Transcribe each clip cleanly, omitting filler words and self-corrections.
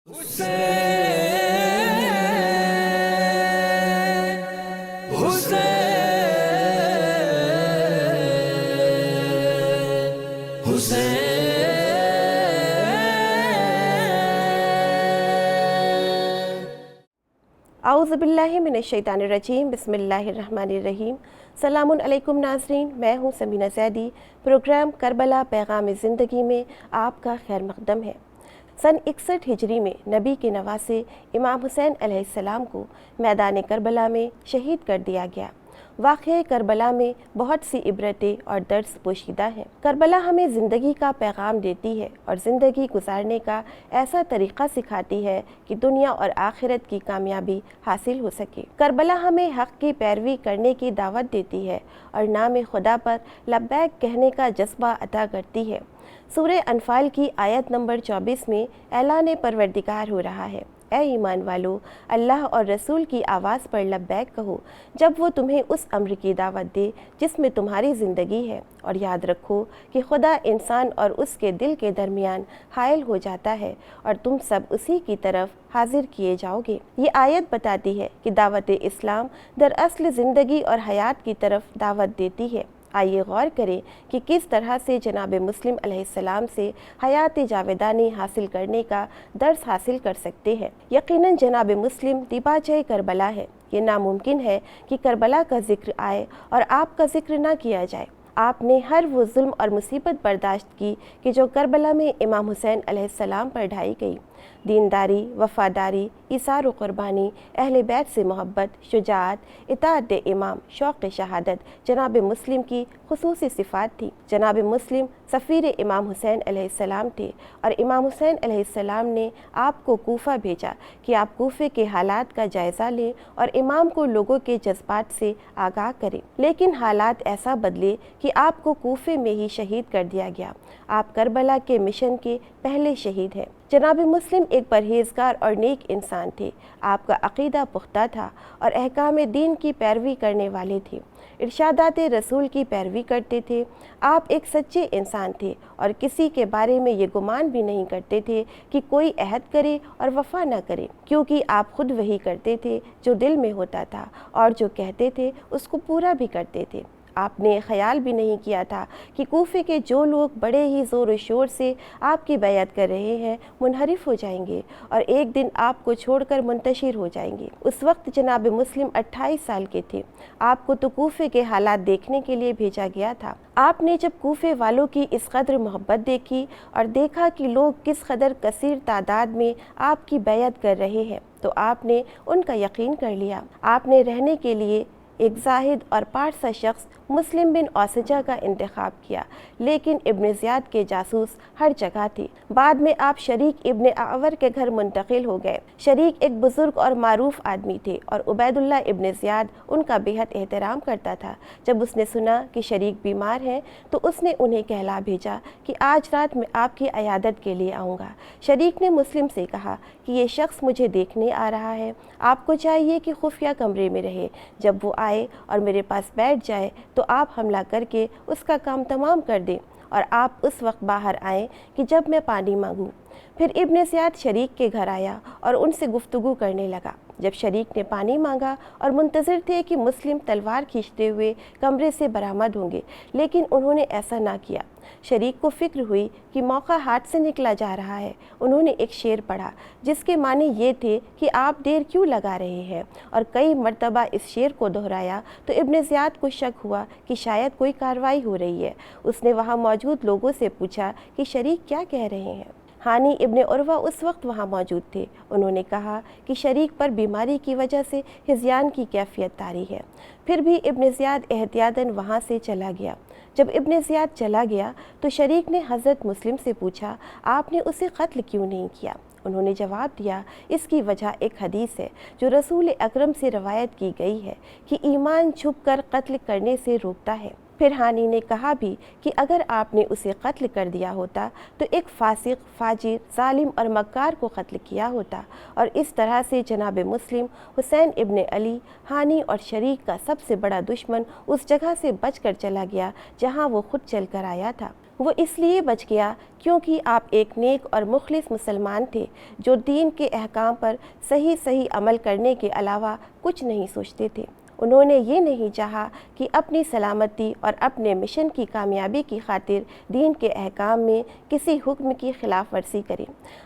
औज़ुबिल्लाहि मिनश्शैतानिर्रजीम बिस्मिल्लाहिर्रहमानिर्रहीम। सलामुन अलैकुम नाज़रीन, मैं हूँ समीना ज़ैदी। प्रोग्राम करबला पैगाम ज़िंदगी में आपका खैर मक़दम है। सन 61 हिजरी में नबी के नवासे इमाम हुसैन अलैहिस्सलाम को मैदान करबला में शहीद कर दिया गया। वाक़या करबला में बहुत सी इबरतें और दर्स पोशीदा हैं। करबला हमें ज़िंदगी का पैगाम देती है और ज़िंदगी गुजारने का ऐसा तरीक़ा सिखाती है कि दुनिया और आखिरत की कामयाबी हासिल हो सके। करबला हमें हक़ की पैरवी करने की दावत देती है और नाम खुदा पर लब्बैक कहने का जज्बा अता करती है। सूरह अनफाल की आयत नंबर 24 में ऐलान परवरदिगार हो रहा है, ए ईमान वालो, अल्लाह और रसूल की आवाज़ पर लब्बैक कहो जब वो तुम्हें उस अम्र की दावत दे जिसमें तुम्हारी ज़िंदगी है, और याद रखो कि खुदा इंसान और उसके दिल के दरमियान हायल हो जाता है और तुम सब उसी की तरफ हाजिर किए जाओगे। ये आयत बताती है कि दावत इस्लाम दरअसल ज़िंदगी और हयात की तरफ दावत देती है। आइए गौर करें कि किस तरह से जनाब मुस्लिम अलैहिस्सलाम से हयात जावेदानी हासिल करने का दर्स हासिल कर सकते हैं। यकीनन जनाब मुस्लिम दिबाचे करबला है। ये नामुमकिन है कि करबला का जिक्र आए और आपका जिक्र ना किया जाए। आपने हर वो जुल्म और मुसीबत बर्दाश्त की कि जो करबला में इमाम हुसैन अलैहिस्सलाम पर ढाई गई। दीनदारी, वफ़ादारी, इसार व क़ुरबानी, अहले बैत से मोहब्बत, शुजाअत, इताअत इमाम, शौक़ शहादत जनाब मुस्लिम की खुसूसी सिफ़ात थी। जनाब मुस्लिम सफ़ीर इमाम हुसैन अलैहिस्सलाम थे और इमाम हुसैन अलैहिस्सलाम ने आपको कूफ़ा भेजा कि आप कूफ़े के हालात का जायज़ा लें और इमाम को लोगों के जज्बात से आगाह करें। लेकिन हालात ऐसा बदले कि आपको कूफ़े में ही शहीद कर दिया गया। आप करबला के मिशन के पहले शहीद हैं। जनाब मुस्लिम एक परहेज़गार और नेक इंसान थे। आपका अक़ीदा पुख्ता था और अहकाम दीन की पैरवी करने वाले थे। इरशादात रसूल की पैरवी करते थे। आप एक सच्चे इंसान थे और किसी के बारे में ये गुमान भी नहीं करते थे कि कोई अहद करे और वफ़ा न करे, क्योंकि आप खुद वही करते थे जो दिल में होता था और जो कहते थे उसको पूरा भी करते थे। आपने ख्याल भी नहीं किया था कि कूफे के जो लोग बड़े ही ज़ोर शोर से आपकी बैयत कर रहे हैं मुनहरिफ हो जाएंगे और एक दिन आपको छोड़कर मुंतशिर हो जाएंगे। उस वक्त जनाब मुस्लिम 28 साल के थे। आपको तो कूफे के हालात देखने के लिए भेजा गया था। आपने जब कूफे वालों की इस कदर मोहब्बत देखी और देखा कि लोग किस कदर कसीर तादाद में आपकी बैयत कर रहे हैं, तो आपने उनका यकीन कर लिया। आपने रहने के लिए एक जाहिद और पारसा शख्स मुस्लिम बिन औसजा का इंतखाब किया, लेकिन इब्न ज़ियाद के जासूस हर जगह थे। बाद में आप शरीक इब्न आवर के घर मुंतकिल हो गए। शरीक एक बुज़ुर्ग और मारूफ आदमी थे और उबैदुल्लाह इब्न ज़ियाद उनका बेहद एहतराम करता था। जब उसने सुना कि शरीक बीमार हैं तो उसने उन्हें कहला भेजा कि आज रात मैं आपकी अयादत के लिए आऊँगा। शरीक ने मुस्लिम से कहा कि ये शख्स मुझे देखने आ रहा है, आपको चाहिए कि खुफिया कमरे में रहे। जब वो आए और मेरे पास बैठ जाए तो आप हमला करके उसका काम तमाम कर दें और आप उस वक्त बाहर आएँ कि जब मैं पानी मांगूँ। फिर इब्न ज़ियाद शरीक के घर आया और उनसे गुफ्तगू करने लगा। जब शरीक ने पानी मांगा और मुंतज़िर थे कि मुस्लिम तलवार खींचते हुए कमरे से बरामद होंगे, लेकिन उन्होंने ऐसा ना किया। शरीक को फ़िक्र हुई कि मौका हाथ से निकला जा रहा है। उन्होंने एक शेर पढ़ा जिसके माने ये थे कि आप देर क्यों लगा रहे हैं, और कई मर्तबा इस शेर को दोहराया तो इब्न ज़ियाद को शक हुआ कि शायद कोई कार्रवाई हो रही है। उसने वहाँ मौजूद लोगों से पूछा कि शरीक क्या कह रहे हैं। हानी इब्न उर्वा उस वक्त वहाँ मौजूद थे। उन्होंने कहा कि शरीक पर बीमारी की वजह से हिज़यान की कैफियत तारी है। फिर भी इब्न ज़ियाद एहतियातन वहाँ से चला गया। जब इब्न ज़ियाद चला गया तो शरीक ने हज़रत मुस्लिम से पूछा, आपने उसे कत्ल क्यों नहीं किया? उन्होंने जवाब दिया, इसकी वजह एक हदीस है जो रसूल अकरम से रवायत की गई है कि ईमान छुप कर कत्ल करने से रोकता है। پھر ہانی نے کہا بھی کہ اگر آپ نے اسے قتل کر دیا ہوتا تو ایک فاسق، فاجر، ظالم اور مکار کو قتل کیا ہوتا، اور اس طرح سے جناب مسلم حسین ابن علی، ہانی اور شریک کا سب سے بڑا دشمن، اس جگہ سے بچ کر چلا گیا جہاں وہ خود چل کر آیا تھا۔ وہ اس لیے بچ گیا کیونکہ آپ ایک نیک اور مخلص مسلمان تھے جو دین کے احکام پر صحیح عمل کرنے کے علاوہ کچھ نہیں سوچتے تھے۔ انہوں نے یہ نہیں چاہا کہ اپنی سلامتی اور اپنے مشن کی کامیابی کی خاطر دین کے احکام میں کسی حکم کی خلاف ورزی کریں۔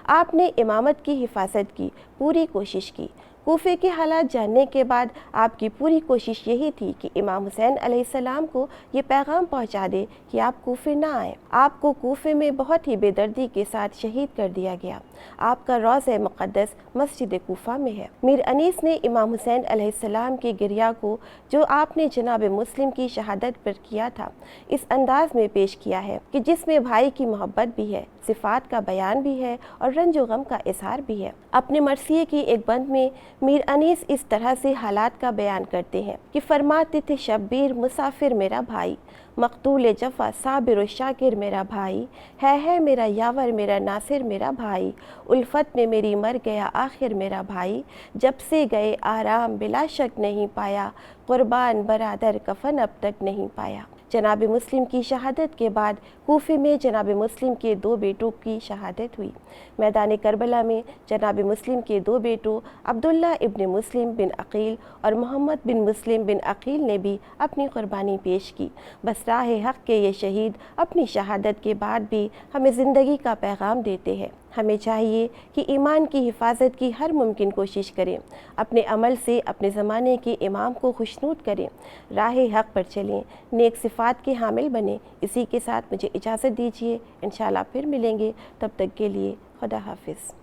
آپ نے امامت کی حفاظت کی پوری کوشش کی۔ کوفے کے حالات جاننے کے بعد آپ کی پوری کوشش یہی تھی کہ امام حسین علیہ السلام کو یہ پیغام پہنچا دے کہ آپ کوفے نہ آئیں۔ آپ کو کوفے میں بہت ہی بے دردی کے ساتھ شہید کر دیا گیا۔ آپ کا روضہ مقدس مسجد کوفہ میں ہے۔ میر انیس نے امام حسین علیہ السلام کے گریہ کو جو آپ نے جناب مسلم کی شہادت پر کیا تھا اس انداز میں پیش کیا ہے کہ جس میں بھائی کی محبت بھی ہے، صفات کا بیان بھی ہے اور رنج و غم کا اظہار بھی ہے۔ اپنے مرثیے کی ایک بند میں میر انیس اس طرح سے حالات کا بیان کرتے ہیں کہ فرماتے تھے شبیر مسافر میرا بھائی، مقتول جفا صابر و شاکر میرا بھائی، ہے میرا یاور میرا ناصر میرا بھائی، الفت میں میری مر گیا آخر میرا بھائی، جب سے گئے آرام بلا شک نہیں پایا، قربان برادر کفن اب تک نہیں پایا۔ جناب مسلم کی شہادت کے بعد کوفے میں جناب مسلم کے 2 بیٹوں کی شہادت ہوئی۔ میدان کربلا میں جناب مسلم کے 2 بیٹوں عبداللہ ابن مسلم بن عقیل اور محمد بن مسلم بن عقیل نے بھی اپنی قربانی پیش کی۔ بس راہ حق کے یہ شہید اپنی شہادت کے بعد بھی ہمیں زندگی کا پیغام دیتے ہیں۔ ہمیں چاہیے کہ ایمان کی حفاظت کی ہر ممکن کوشش کریں، اپنے عمل سے اپنے زمانے کے امام کو خوشنود کریں، راہ حق پر چلیں، نیک صفات کے حامل بنیں۔ اسی کے ساتھ مجھے اجازت دیجیے، انشاءاللہ پھر ملیں گے، تب تک کے لیے خدا حافظ۔